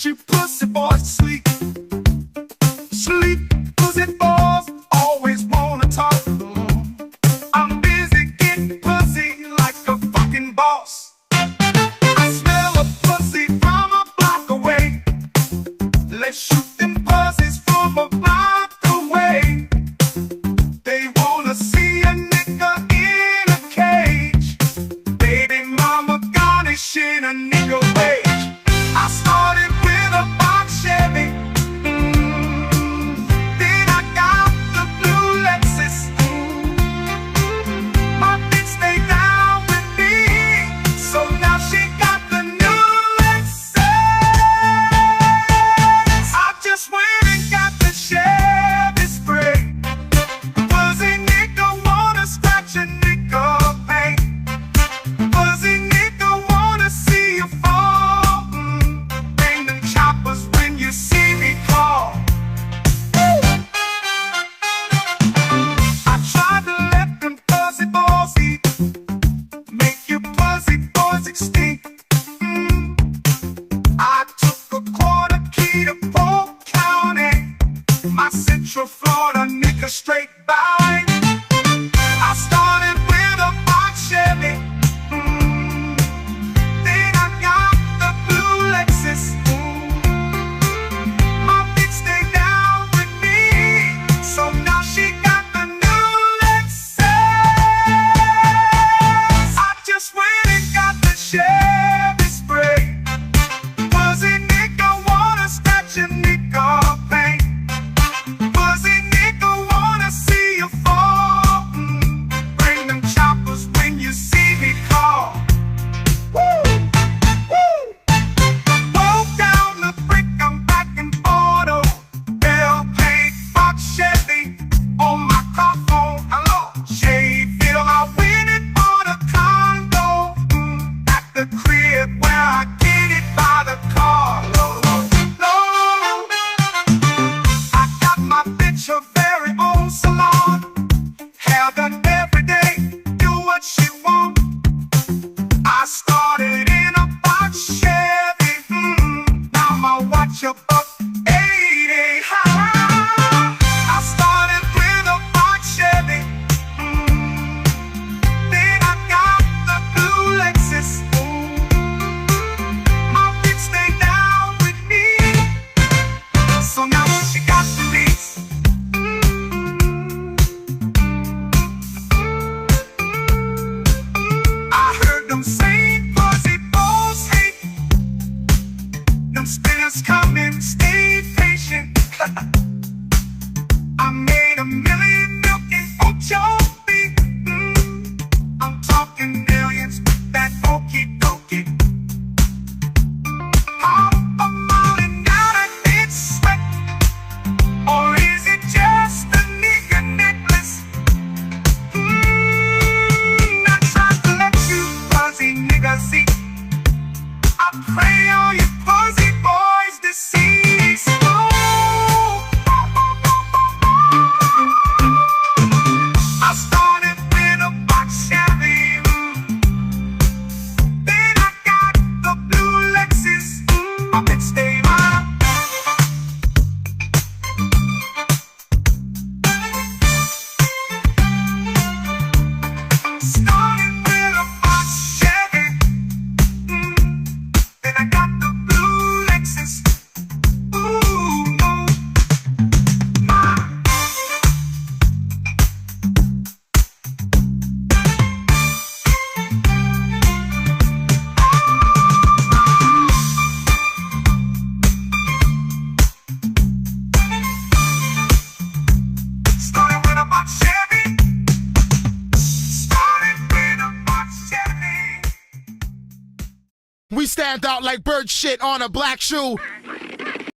you pussy boys sleep. Sleep, pussy boys always wanna talk. I'm busy getting pussy like a fucking boss. I smell a pussy from a block away. Let's shoot them pussies from a block away. They wanna see a nigga in a cage. Baby mama garnishing a nigga wage. I started with a box Chevy. Then I got the blue Lexus. My bitch stay down with me, so now she got the new Lexus. I just went and got the Chevy spray. Fuzzy nigga wanna scratch a nigga paint. Fuzzy nigga wanna see you fall. Bring them choppers when you see me call. I tried to let them fuzzy boys eat, make you fuzzy boys extinct. I took a quarter key to Polk County, my Central Florida nigga straight by. I started with a box Chevy. Then I got the blue Lexus. My bitch stay down with me, so now she got the new Lexus. I just went and got the Chevy spray. Fuzzy nigga wanna scratch a nigga paint. Fuzzy nigga wanna see you fall. Bring them choppers when you see me call. Woo! Woo! Roll down the brick, I'm back in auto. Bell paint, box Chevy on my car phone. Hello, Shayfield, I win it on a condo. At the crib where I get it by the car. Low. I got my bitch her very own salon. Hair done every day, do what she want. I started in a box Chevy. Now my watch up 80 high. I started with a box Chevy. Then I got the blue Lexus. My bitch stay down with me, so now she got the lease. I heard them say pussy boys hate. Them spinners coming, stay patient. I made a million milking Ochoa. I'm talking millions, that okey dokey. I'm mounting out a big sweat. Or is it just a nigga necklace? I tried to let you fuzzy niggas see. I pray all you fuzzy boys deceased. I started with a box Chevy. Then I got the blue Lexus. My bitch stay mine. Started with a box Chevy. Then I got the blue Lexus. Started with a box Chevy. Started with a box Chevy. We stand out like bird shit on a black shoe.